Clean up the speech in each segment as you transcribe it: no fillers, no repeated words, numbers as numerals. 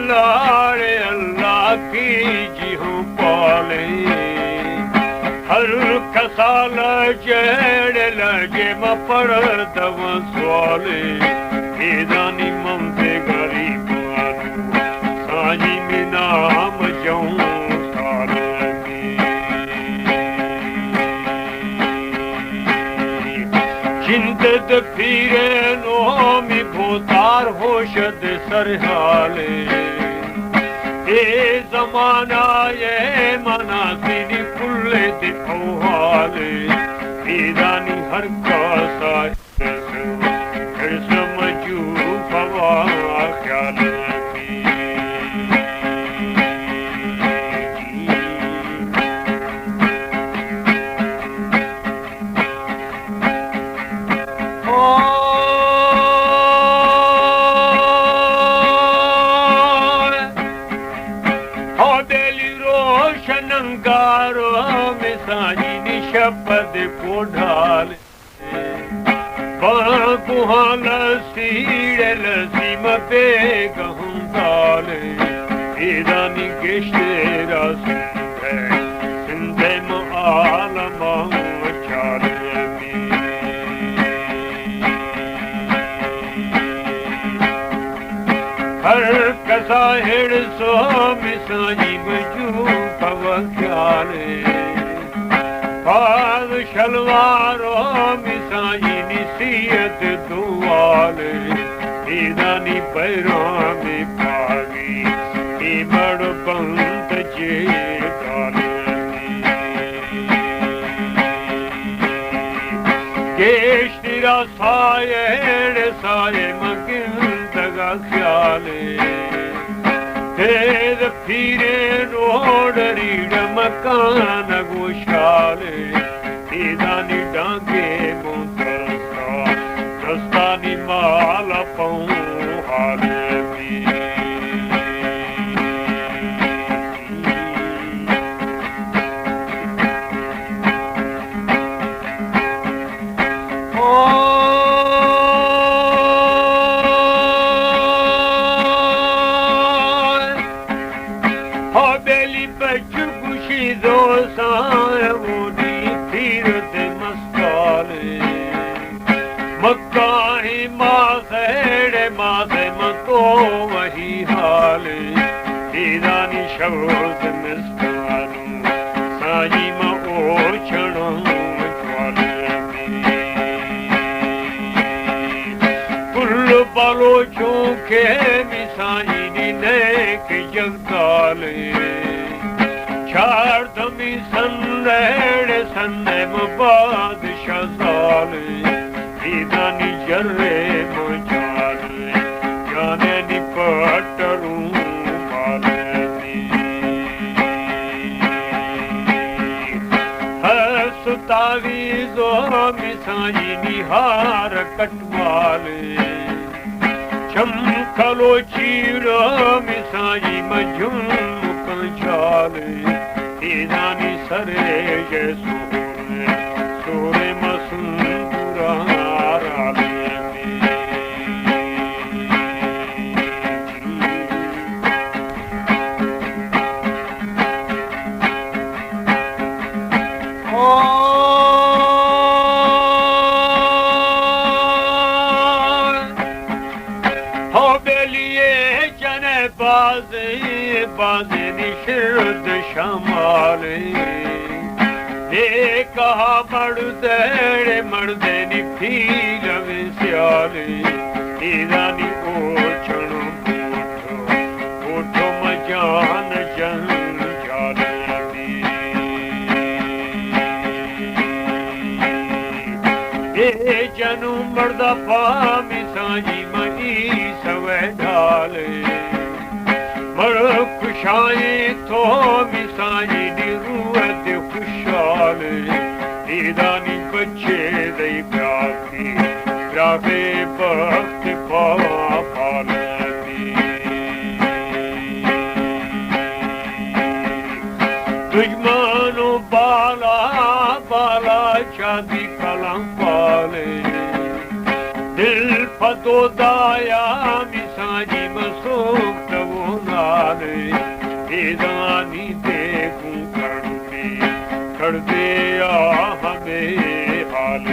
लाड़े अल्लाह की जिहू पाले हर कसाल जेड़ लगे म पर दव स्वाले एदानी ममते गरीब साजी में नाम जाऊं साल चिंतत फिरे नो में भोतार होशद सरहाले ए जमाना ये मना सिनी फुल्ले दिखोहाले ईदानी हर कासा समझू पवा ख्याल शपथ को ढाल कुहान सीड़ लसीम पे गहूं दाल ईरानी गेशेरा सिंधे में आलम चाल हर कसा हेड़ सो मिसाई मजू पव ख्याले पाद शलवारो मिसाई निसीयत दुआले ईदानी पैरों में पागी ई बड़ बंत जे डाले केश तेरा साये साये मगिन दगा ख्याले तेर फिरे रोड रीड मकान गोशाले ईदानी डांगे मुंतरसा दस्तानी माल पाऊं हाले वही हाल ईरानी शब्द मिस्तानू साई म ओछणो फुल बालो चौके मिसाई ने के जगदाले चार दमी संदेड़ संदे बादशाह साले ईरानी जर्रे मुझाले जाने निपटरू सुतावीजो मिसाई निहार कटवाले चमकलो चीड़ो मिसाई मझुम कंचाले ईदानी सरे ये सोरे मसूरा बाज़े निशिरद शमाले ये कहा मर्दे नि फील विस्याले ईरानी ओछणो ओठो मजान जन जाले ये जनू मर्दा पामी साजी मई सवे ढाले मर खुशाई तो मिसाई दी रूहत खुशाल ईदानी बच्चे दई प्यासी रावे वक्त पाल दुश्मनो बाला बाला चांदी कलम पाले दिल पतो दाया मिसाई मसूक वो ख्याले दानी देखूं कर दे हमें हाल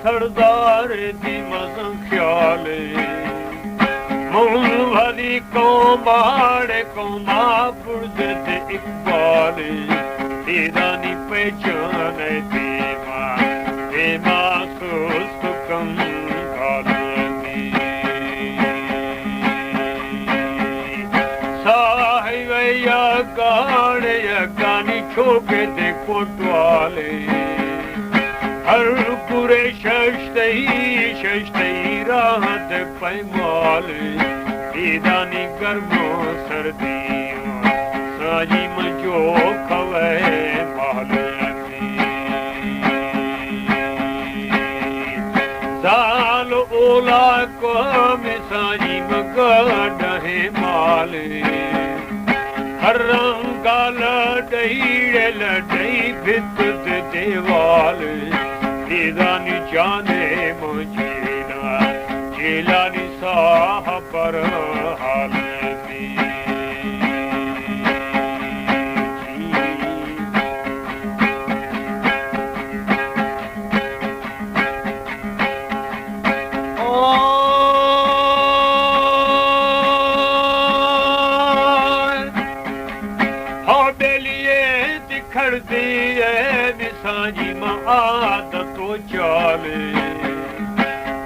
सरदार दी मज़ं ख्याले मुल भरी कौमाड़े कौमा पुरद दे इकबाले दीदानी पहचाने देमा सुस्त कम गालनी साहिब या गाड़े या गानी छोके दे कोटवाले हर पूरे शश्तई राहत पैमाल दीदानी गर्मो सर्दियों साजी मजो खवे माल साल ओला को मिसाजी मगडहे माल हर रंगा लड़ई भित देवाल दीदानी जाने मुझेना जिलानी साह पर हाल खड़ दिए मिसाजी माद तो चाले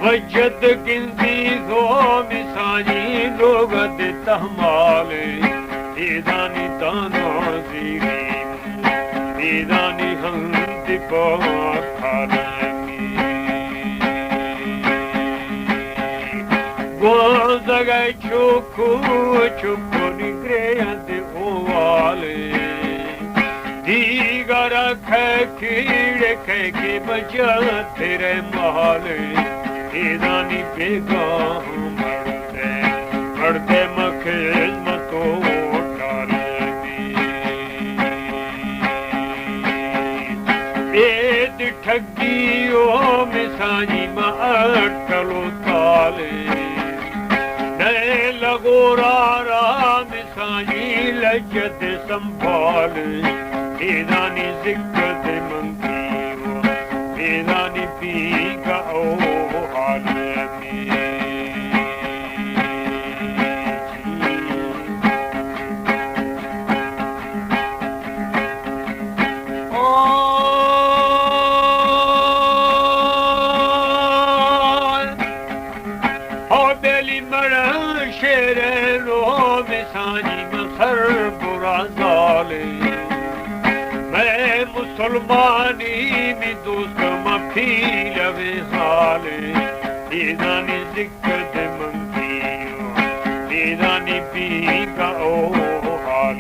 वजद गिनती गो मिसाजी लोग तहमाले दीदानी तानो जीरी दीदानी हंति को खालनी गो जगह चुकू निगरे ओवाले दीगर कीड़े के बजा तेरे माल दीदानी बेगा मरते मखेल मतो एद ठगी ओ मिसाजी अटकलो ताले नए लगो रारा मिसाजी लज्जत संभाल दीदानी जिक्र मंगी दीदानी पी का ओ हाल बेली मरा शेर रो मिसाजी मसर बुरा जाले मैं मुसलमानी में दोस्त मफी लवे हाले दीदानी जिक्र मंगी दीदानी पी का ओ हाल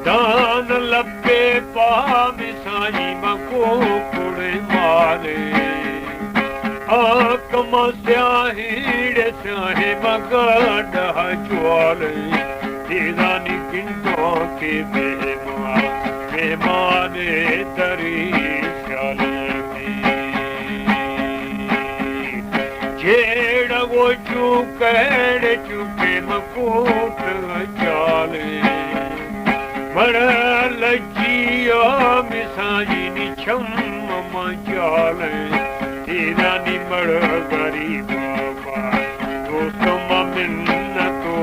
दान लपे पा मिसाजी मको कुड़े माले आकमा स्याहीड़े स्याहे मगड ज्वाले दीदानी किंतों के मेहमाने तरी जेड़ वो चुके मकूट चाले बड़ा लज्जिया मिसाजी नि छम मचाले दीदानी मड़ गरीब बाबा दोस्तों मिन्नतो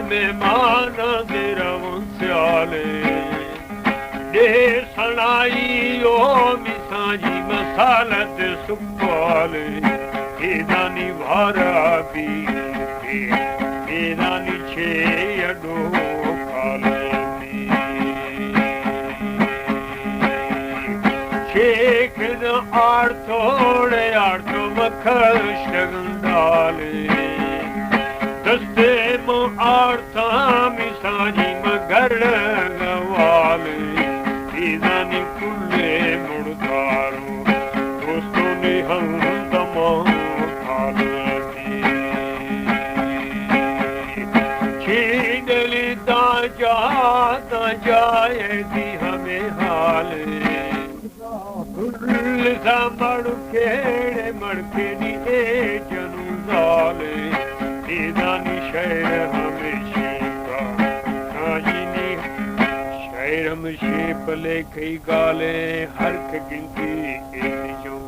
मेहमान गिरव स्याले दे सनाई ओ मिसाजी मसालत सुपाले दीदानी भारा भी दीदानी छे अडो खशगंदाले दस्ते मो आर्था मिसाजी मगर गवाले इदानी कुल्ले मुड़दारो दोस्तों ने हम तमो थालती छीडली दाजा जाए दी हमें हाले सा मड़केड़े मड़केनी ए जनू जाले इदानी शहर हमेशा का नाजिनी शहर हमेशा पले कई गाले हर गिनती एक जो